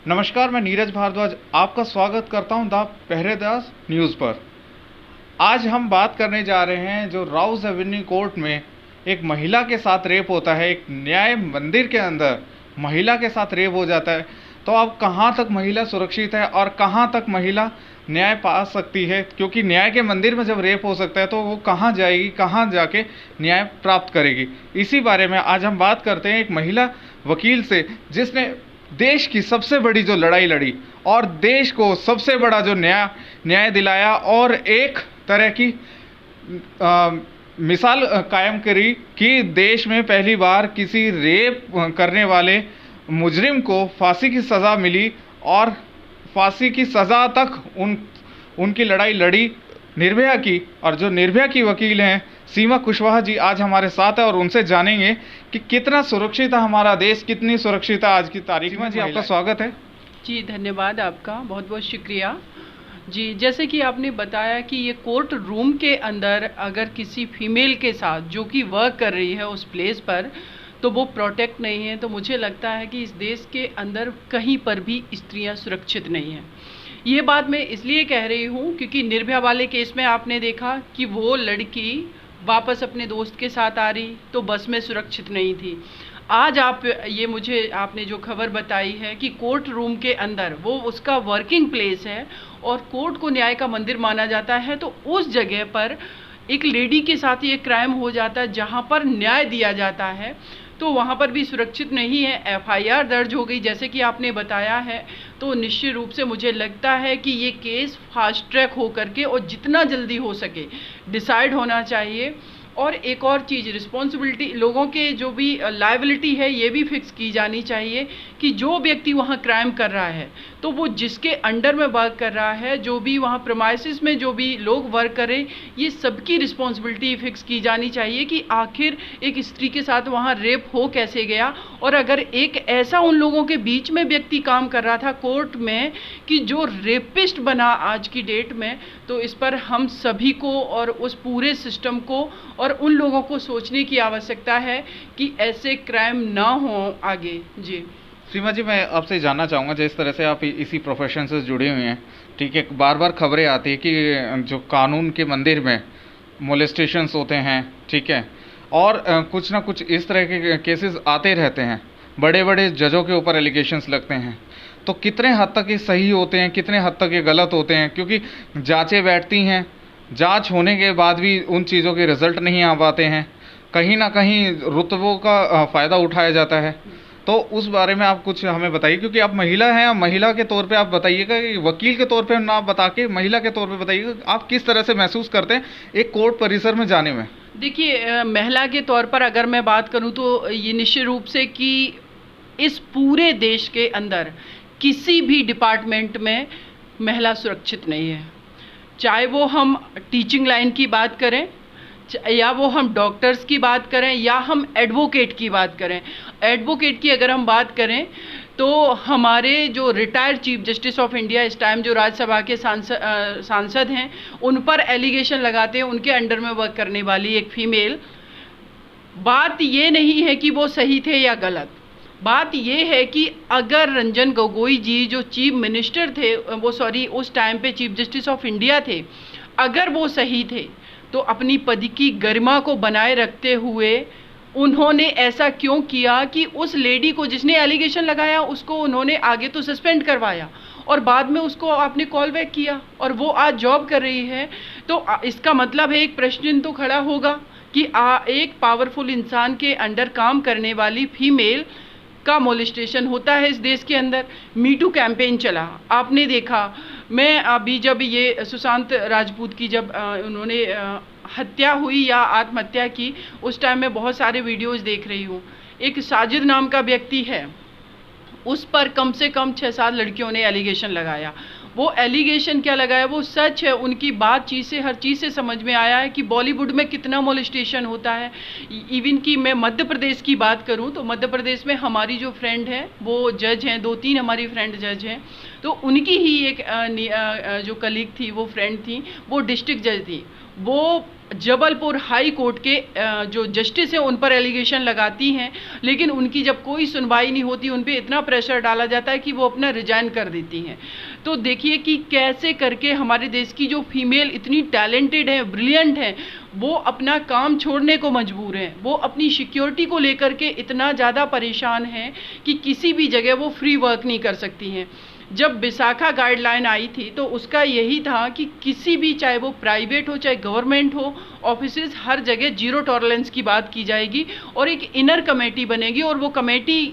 नमस्कार, मैं नीरज भारद्वाज आपका स्वागत करता हूं द पहरेदार न्यूज़ पर। आज हम बात करने जा रहे हैं जो राउस एवेन्यू कोर्ट में एक महिला के साथ रेप होता है, एक न्याय मंदिर के अंदर महिला के साथ रेप हो जाता है, तो अब कहां तक महिला सुरक्षित है और कहां तक महिला न्याय पा सकती है। क्योंकि न्याय के मंदिर में जब रेप हो सकता है तो वो कहां जाएगी, कहां जाके न्याय प्राप्त करेगी। इसी बारे में आज हम बात करते हैं एक महिला वकील से जिसने देश की सबसे बड़ी जो लड़ाई लड़ी और देश को सबसे बड़ा जो न्याय दिलाया और एक तरह की मिसाल कायम करी कि देश में पहली बार किसी रेप करने वाले मुजरिम को फांसी की सज़ा मिली और फांसी की सज़ा तक उनकी लड़ाई लड़ी निर्भया की। और जो निर्भया की वकील हैं सीमा कुशवाहा जी आज हमारे साथ है और उनसे जानेंगे कि कितना सुरक्षित है हमारा देश, कितनी सुरक्षित है आज की तारीख में। जी आपका स्वागत है। जी धन्यवाद, आपका बहुत बहुत शुक्रिया। जी, जैसे कि आपने बताया कि ये कोर्ट रूम के अंदर अगर किसी फीमेल के साथ जो कि वर्क कर रही है उस प्लेस पर, तो वो प्रोटेक्ट नहीं है, तो मुझे लगता है कि इस देश के अंदर कहीं पर भी स्त्रियां सुरक्षित नहीं हैं। ये बात मैं इसलिए कह रही हूँ क्योंकि निर्भया वाले केस में आपने देखा कि वो लड़की वापस अपने दोस्त के साथ आ रही तो बस में सुरक्षित नहीं थी। आज आपने जो खबर बताई है कि कोर्ट रूम के अंदर वो उसका वर्किंग प्लेस है और कोर्ट को न्याय का मंदिर माना जाता है, तो उस जगह पर एक लेडी के साथ ये क्राइम हो जाता है जहाँ पर न्याय दिया जाता है, तो वहाँ पर भी सुरक्षित नहीं है। एफआईआर दर्ज हो गई जैसे कि आपने बताया है, तो निश्चित रूप से मुझे लगता है कि ये केस फास्ट ट्रैक हो करके और जितना जल्दी हो सके डिसाइड होना चाहिए। और एक और चीज़, रिस्पॉन्सिबिलिटी लोगों के जो भी लायबिलिटी है ये भी फिक्स की जानी चाहिए कि जो व्यक्ति वहाँ क्राइम कर रहा है तो वो जिसके अंडर में वर्क कर रहा है, जो भी वहाँ प्रेमाइसिस में जो भी लोग वर्क करें, ये सबकी रिस्पॉन्सिबिलिटी फिक्स की जानी चाहिए कि आखिर एक स्त्री के साथ वहाँ रेप हो कैसे गया। और अगर एक ऐसा उन लोगों के बीच में व्यक्ति काम कर रहा था कोर्ट में कि जो रेपिस्ट बना आज की डेट में, तो इस पर हम सभी को और उस पूरे सिस्टम को और उन लोगों को सोचने की आवश्यकता है कि ऐसे क्राइम ना हो आगे। जी सीमा जी, मैं आपसे जानना चाहूँगा, जिस तरह से आप इसी प्रोफेशन से जुड़े हुए हैं, ठीक है, बार बार खबरें आती है कि जो कानून के मंदिर में मोलेस्टेशंस होते हैं, ठीक है, और कुछ ना कुछ इस तरह के केसेस आते रहते हैं, बड़े बड़े जजों के ऊपर एलिगेशंस लगते हैं, तो कितने हद तक ये सही होते हैं, कितने हद तक ये गलत होते हैं? क्योंकि जांचें बैठती हैं, जांच होने के बाद भी उन चीज़ों के रिजल्ट नहीं आ पाते हैं, कहीं ना कहीं रुतबों का फ़ायदा उठाया जाता है। तो उस बारे में आप कुछ हमें बताइए, क्योंकि आप महिला हैं, आप महिला के तौर पे आप बताइएगा, कि वकील के तौर पे ना बता के महिला के तौर पे बताइएगा आप किस तरह से महसूस करते हैं एक कोर्ट परिसर में जाने में। देखिए, महिला के तौर पर अगर मैं बात करूं तो ये निश्चित रूप से कि इस पूरे देश के अंदर किसी भी डिपार्टमेंट में महिला सुरक्षित नहीं है, चाहे वो हम टीचिंग लाइन की बात करें या वो हम डॉक्टर्स की बात करें या हम एडवोकेट की बात करें। एडवोकेट की अगर हम बात करें तो हमारे जो retired chief justice of India इस टाइम जो राज्यसभा के सांसद हैं, उन पर एलिगेशन लगाते हैं उनके अंडर में वर्क करने वाली एक फीमेल। बात ये नहीं है कि वो सही थे या गलत, बात ये है कि अगर रंजन गोगोई जी जो चीफ मिनिस्टर थे, उस टाइम पे चीफ जस्टिस ऑफ इंडिया थे, अगर वो सही थे तो अपनी पद की गरिमा को बनाए रखते हुए उन्होंने ऐसा क्यों किया कि उस लेडी को जिसने एलिगेशन लगाया उसको उन्होंने आगे तो सस्पेंड करवाया और बाद में उसको आपने कॉल बैक किया और वो आज जॉब कर रही है। तो इसका मतलब है एक प्रश्न तो खड़ा होगा कि एक पावरफुल इंसान के अंडर काम करने वाली फीमेल का मोलेस्टेशन होता है इस देश के अंदर। मीटू कैंपेन चला, आपने देखा। मैं अभी जब ये सुशांत राजपूत की जब उन्होंने हत्या हुई या आत्महत्या की, उस टाइम मैं बहुत सारे वीडियोस देख रही हूँ। एक साजिद नाम का व्यक्ति है, उस पर कम से कम 6-7 लड़कियों ने एलिगेशन लगाया। वो एलिगेशन क्या लगाया, वो सच है, उनकी बातचीत से हर चीज़ से समझ में आया है कि बॉलीवुड में कितना मोलेस्टेशन होता है। इवन कि मैं मध्य प्रदेश की बात करूं तो मध्य प्रदेश में हमारी जो फ्रेंड है वो जज हैं, 2-3 हमारी फ्रेंड जज हैं, तो उनकी ही एक जो कलीग थी, वो फ्रेंड थी, वो डिस्ट्रिक्ट जज थी। वो जबलपुर हाई कोर्ट के जो जस्टिस हैं उन पर एलिगेशन लगाती हैं, लेकिन उनकी जब कोई सुनवाई नहीं होती, उन पे इतना प्रेशर डाला जाता है कि वो अपना रिजाइन कर देती हैं। तो देखिए कि कैसे करके हमारे देश की जो फीमेल इतनी टैलेंटेड है, ब्रिलियंट है, वो अपना काम छोड़ने को मजबूर हैं। वो अपनी सिक्योरिटी को लेकर के इतना ज़्यादा परेशान हैं कि किसी भी जगह वो फ्री वर्क नहीं कर सकती हैं। जब विशाखा गाइडलाइन आई थी तो उसका यही था कि किसी भी, चाहे वो प्राइवेट हो चाहे गवर्नमेंट हो, ऑफिसेज हर जगह जीरो टॉलरेंस की बात की जाएगी और एक इनर कमेटी बनेगी और वो कमेटी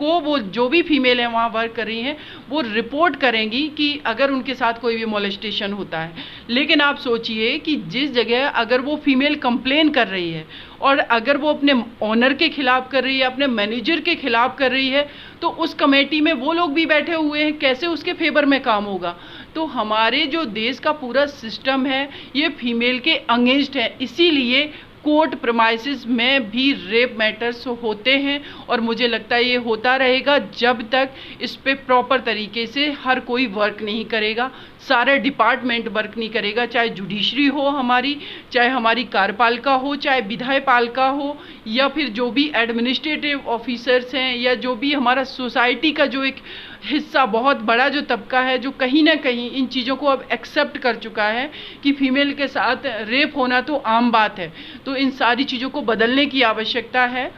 को वो जो भी फीमेल हैं वहाँ वर्क कर रही हैं वो रिपोर्ट करेंगी कि अगर उनके साथ कोई भी मोलेस्टेशन होता है। लेकिन आप सोचिए कि जिस जगह अगर वो फीमेल कंप्लेन कर रही है और अगर वो अपने ऑनर के खिलाफ कर रही है, अपने मैनेजर के खिलाफ कर रही है, तो उस कमेटी में वो लोग भी बैठे हुए हैं, कैसे उसके फेवर में काम होगा। तो हमारे जो देश का पूरा सिस्टम है ये फीमेल के अगेंस्ट है, इसीलिए कोर्ट प्रमाइसिस में भी रेप मैटर्स होते हैं और मुझे लगता है ये होता रहेगा जब तक इस पे प्रॉपर तरीके से हर कोई वर्क नहीं करेगा, सारे डिपार्टमेंट वर्क नहीं करेगा, चाहे जुडिशरी हो हमारी, चाहे हमारी कार्यपालिका हो, चाहे विधायपालिका हो, या फिर जो भी एडमिनिस्ट्रेटिव ऑफिसर्स हैं, या जो भी हमारा सोसाइटी का जो एक हिस्सा, बहुत बड़ा जो तबका है जो कहीं ना कहीं इन चीज़ों को अब एक्सेप्ट कर चुका है कि फीमेल के साथ रेप होना तो आम बात है। तो इन सारी चीज़ों को बदलने की आवश्यकता है।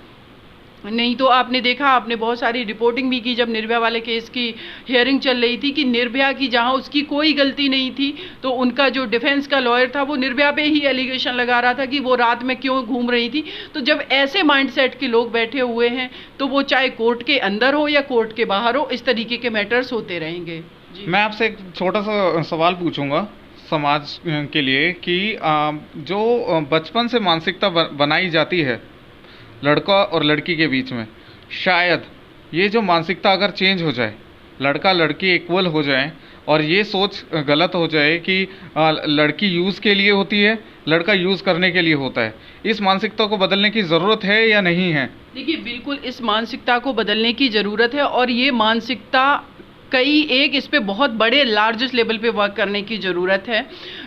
नहीं तो आपने देखा, आपने बहुत सारी रिपोर्टिंग भी की जब निर्भया वाले केस की हियरिंग चल रही थी कि निर्भया की जहां उसकी कोई गलती नहीं थी तो उनका जो डिफेंस का लॉयर था वो निर्भया पे ही एलिगेशन लगा रहा था कि वो रात में क्यों घूम रही थी। तो जब ऐसे माइंडसेट के लोग बैठे हुए हैं तो वो चाहे कोर्ट के अंदर हो या कोर्ट के बाहर हो, इस तरीके के मैटर्स होते रहेंगे। जी। मैं आपसे एक छोटा सा सवाल पूछूंगा समाज के लिए कि जो बचपन से मानसिकता बनाई जाती है लड़का और लड़की के बीच में, शायद ये जो मानसिकता अगर चेंज हो जाए, लड़का लड़की इक्वल हो जाए और ये सोच गलत हो जाए कि लड़की यूज़ के लिए होती है, लड़का यूज़ करने के लिए होता है, इस मानसिकता को बदलने की ज़रूरत है या नहीं है? देखिए, बिल्कुल इस मानसिकता को बदलने की ज़रूरत है और ये मानसिकता इस पे बहुत बड़े लार्जेस्ट लेवल पे वर्क करने की ज़रूरत है,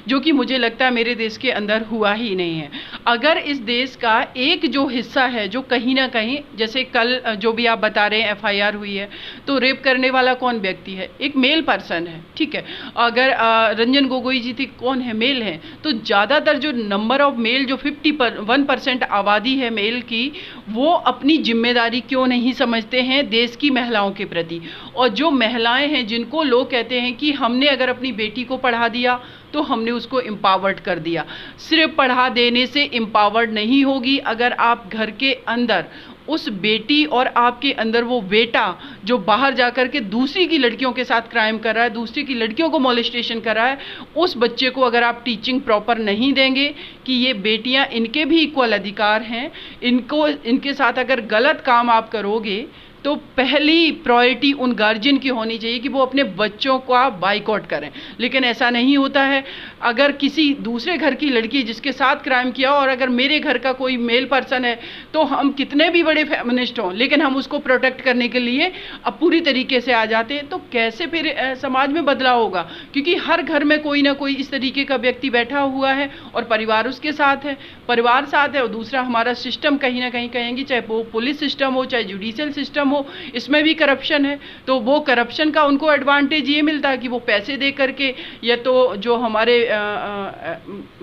जो कि मुझे लगता है मेरे देश के अंदर हुआ ही नहीं है। अगर इस देश का एक जो हिस्सा है जो कहीं ना कहीं, जैसे कल जो भी आप बता रहे हैं एफआईआर हुई है, तो रेप करने वाला कौन व्यक्ति है? एक मेल पर्सन है, ठीक है। अगर रंजन गोगोई जी थी, कौन है? मेल है। तो ज़्यादातर जो नंबर ऑफ मेल, जो 51% आबादी है मेल की, वो अपनी जिम्मेदारी क्यों नहीं समझते हैं देश की महिलाओं के प्रति। और जो महिलाएं हैं जिनको लोग कहते हैं कि हमने अगर अपनी बेटी को पढ़ा दिया तो हमने उसको एम्पावर्ड कर दिया, सिर्फ पढ़ा देने से एम्पावर्ड नहीं होगी। अगर आप घर के अंदर उस बेटी और आपके अंदर वो बेटा जो बाहर जाकर के दूसरी की लड़कियों के साथ क्राइम कर रहा है, दूसरी की लड़कियों को मोलेस्टेशन कर रहा है, उस बच्चे को अगर आप टीचिंग प्रॉपर नहीं देंगे कि ये बेटियां, इनके भी इक्वल अधिकार हैं, इनके साथ अगर गलत काम आप करोगे तो पहली प्रायोरिटी उन गार्जियन की होनी चाहिए कि वो अपने बच्चों का बाइकआउट करें। लेकिन ऐसा नहीं होता है। अगर किसी दूसरे घर की लड़की जिसके साथ क्राइम किया और अगर मेरे घर का कोई मेल पर्सन है तो हम कितने भी बड़े फेमिनिस्ट हों, लेकिन हम उसको प्रोटेक्ट करने के लिए अब पूरी तरीके से आ जाते हैं। तो कैसे फिर समाज में बदलाव होगा? क्योंकि हर घर में कोई ना कोई इस तरीके का व्यक्ति बैठा हुआ है और परिवार उसके साथ है, परिवार साथ है। और दूसरा, हमारा सिस्टम कहीं ना कहीं कहेंगे, चाहे वो पुलिस सिस्टम हो चाहे जुडिशियल सिस्टम हो, इसमें भी करप्शन है। तो वो करप्शन का उनको एडवांटेज ये मिलता है कि वो पैसे दे करके या तो जो हमारे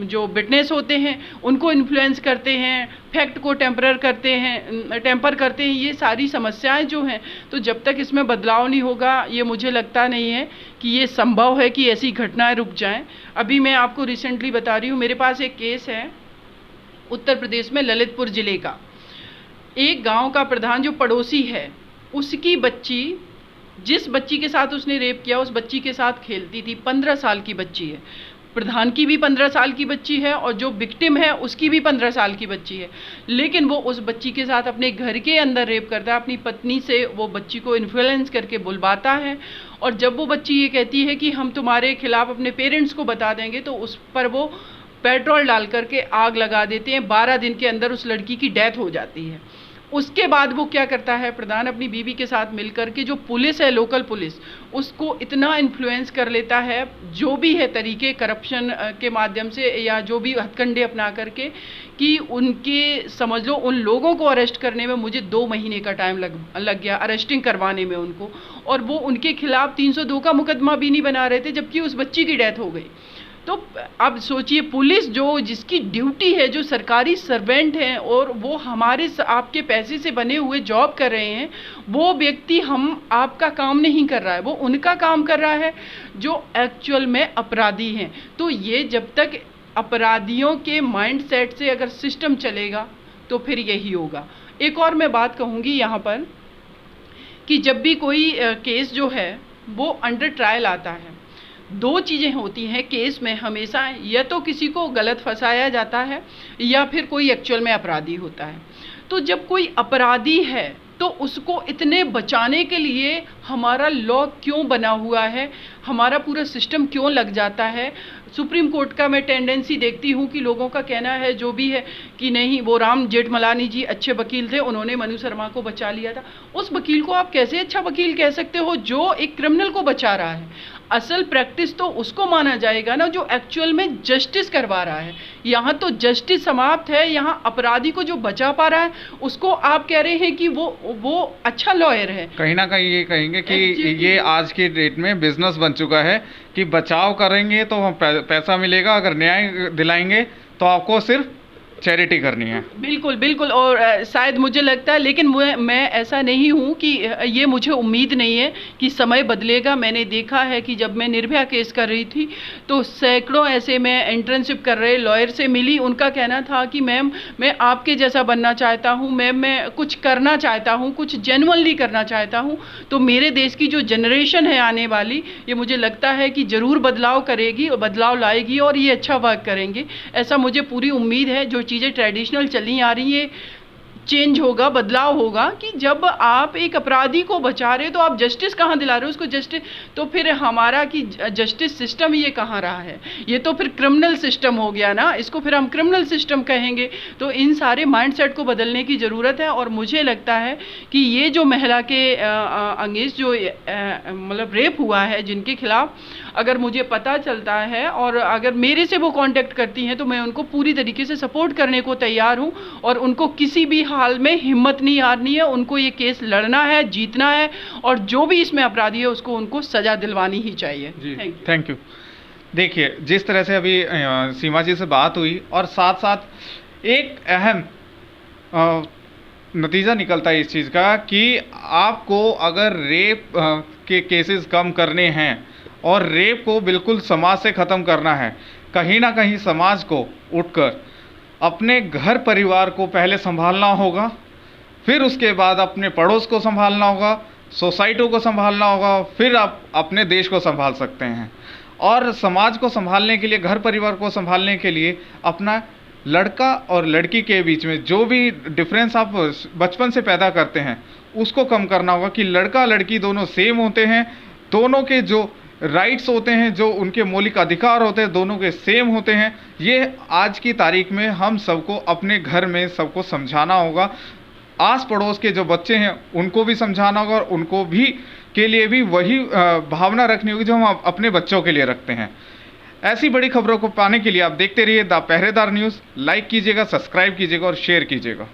जो विटनेस होते हैं उनको इन्फ्लुएंस करते हैं, फैक्ट को टेम्पर करते हैं। ये सारी समस्याएं जो हैं, तो जब तक इसमें बदलाव नहीं होगा, ये मुझे लगता नहीं है कि ये संभव है कि ऐसी घटनाएं रुक जाएं। अभी मैं आपको रिसेंटली बता रही हूँ, मेरे पास एक केस है उत्तर प्रदेश में, ललितपुर ज़िले का। एक गांव का प्रधान जो पड़ोसी है, उसकी बच्ची, जिस बच्ची के साथ उसने रेप किया, उस बच्ची के साथ खेलती थी। 15 साल की बच्ची है। प्रधान की भी 15 साल की बच्ची है और जो विक्टिम है उसकी भी 15 साल की बच्ची है। लेकिन वो उस बच्ची के साथ अपने घर के अंदर रेप करता है। अपनी पत्नी से वो बच्ची को इन्फ्लुएंस करके बुलवाता है और जब वो बच्ची ये कहती है कि हम तुम्हारे खिलाफ अपने पेरेंट्स को बता देंगे, तो उस पर वो पेट्रोल डाल करके आग लगा देते हैं। 12 दिन के अंदर उस लड़की की डेथ हो जाती है। उसके बाद वो क्या करता है, प्रधान अपनी बीवी के साथ मिलकर के जो पुलिस है, लोकल पुलिस, उसको इतना इन्फ्लुएंस कर लेता है जो भी है तरीके करप्शन के माध्यम से या जो भी हथकंडे अपना करके, कि उनके समझ लो उन लोगों को अरेस्ट करने में मुझे 2 महीने का टाइम लग गया, अरेस्टिंग करवाने में उनको, और वो उनके खिलाफ 302 का मुकदमा भी नहीं बना रहे थे जबकि उस बच्ची की डेथ हो गई। तो अब सोचिए, पुलिस जो जिसकी ड्यूटी है, जो सरकारी सर्वेंट हैं और वो हमारे आपके पैसे से बने हुए जॉब कर रहे हैं, वो व्यक्ति हम आपका काम नहीं कर रहा है, वो उनका काम कर रहा है जो एक्चुअल में अपराधी हैं। तो ये जब तक अपराधियों के माइंडसेट से अगर सिस्टम चलेगा तो फिर यही होगा। एक और मैं बात कहूँगी यहाँ पर कि जब भी कोई केस जो है वो अंडर ट्रायल आता है, 2 चीज़ें होती हैं केस में हमेशा, या तो किसी को गलत फंसाया जाता है या फिर कोई एक्चुअल में अपराधी होता है। तो जब कोई अपराधी है तो उसको इतने बचाने के लिए हमारा लॉ क्यों बना हुआ है, हमारा पूरा सिस्टम क्यों लग जाता है। सुप्रीम कोर्ट का मैं टेंडेंसी देखती हूँ कि लोगों का कहना है जो भी है कि नहीं, वो राम जेठमलानी जी अच्छे वकील थे, उन्होंने मनु शर्मा को बचा लिया था। उस वकील को आप कैसे अच्छा वकील कह सकते हो जो एक क्रिमिनल को बचा रहा है? असल प्रैक्टिस तो उसको माना जाएगा ना जो एक्चुअल में जस्टिस करवा रहा है। यहाँ तो जस्टिस समाप्त है, यहाँ अपराधी को जो बचा पा रहा है उसको आप कह रहे हैं कि वो अच्छा लॉयर है। कहीं ना कहीं ये कहेंगे कि ये आज की डेट में बिजनेस बन चुका है कि बचाव करेंगे तो पैसा मिलेगा, अगर न्याय दिलाएंगे तो आपको सिर्फ चैरिटी करनी है। बिल्कुल बिल्कुल, और शायद मुझे लगता है, लेकिन मैं ऐसा नहीं हूँ कि ये मुझे उम्मीद नहीं है कि समय बदलेगा। मैंने देखा है कि जब मैं निर्भया केस कर रही थी तो सैकड़ों ऐसे मैं इंटर्नशिप कर रहे लॉयर से मिली, उनका कहना था कि मैम मैं आपके जैसा बनना चाहता हूँ, मैम मैं कुछ करना चाहता हूँ, कुछ जेन्युइनली करना चाहता हूँ, तो मेरे देश की जो जनरेशन है आने वाली, ये मुझे लगता है कि ज़रूर बदलाव करेगी और बदलाव लाएगी और ये अच्छा वर्क करेंगे, ऐसा मुझे पूरी उम्मीद है। जो चीज़ें ट्रेडिशनल चली आ रही है, चेंज होगा, बदलाव होगा कि जब आप एक अपराधी को बचा रहे हो तो आप जस्टिस कहाँ दिला रहे हो उसको जस्टिस, तो फिर हमारा कि जस्टिस सिस्टम ये कहाँ रहा है, ये तो फिर क्रिमिनल सिस्टम हो गया ना, इसको फिर हम क्रिमिनल सिस्टम कहेंगे। तो इन सारे माइंडसेट को बदलने की ज़रूरत है और मुझे लगता है कि ये जो महिला के अंगेज जो मतलब रेप हुआ है जिनके खिलाफ, अगर मुझे पता चलता है और अगर मेरे से वो कांटेक्ट करती हैं तो मैं उनको पूरी तरीके से सपोर्ट करने को तैयार हूँ और उनको किसी भी हाल में हिम्मत नहीं हारनी है, उनको ये केस लड़ना है, जीतना है और जो भी इसमें अपराधी है उसको उनको सज़ा दिलवानी ही चाहिए। जी, थैंक यू। देखिए, जिस तरह से अभी सीमा जी से बात हुई और साथ साथ एक अहम नतीजा निकलता है इस चीज़ का कि आपको अगर रेप के केसेस कम करने हैं और रेप को बिल्कुल समाज से ख़त्म करना है, कहीं ना कहीं समाज को उठकर अपने घर परिवार को पहले संभालना होगा, फिर उसके बाद अपने पड़ोस को संभालना होगा, सोसाइटी को संभालना होगा, फिर आप अपने देश को संभाल सकते हैं। और समाज को संभालने के लिए, घर परिवार को संभालने के लिए अपना लड़का और लड़की के बीच में जो भी डिफरेंस आप बचपन से पैदा करते हैं उसको कम करना होगा कि लड़का लड़की दोनों सेम होते हैं, दोनों के जो राइट्स होते हैं, जो उनके मौलिक अधिकार होते हैं, दोनों के सेम होते हैं। ये आज की तारीख में हम सबको अपने घर में सबको समझाना होगा, आस पड़ोस के जो बच्चे हैं उनको भी समझाना होगा और उनको भी के लिए भी वही भावना रखनी होगी जो हम अपने बच्चों के लिए रखते हैं। ऐसी बड़ी खबरों को पाने के लिए आप देखते रहिए द पहरेदार न्यूज़। लाइक कीजिएगा, सब्सक्राइब कीजिएगा और शेयर कीजिएगा।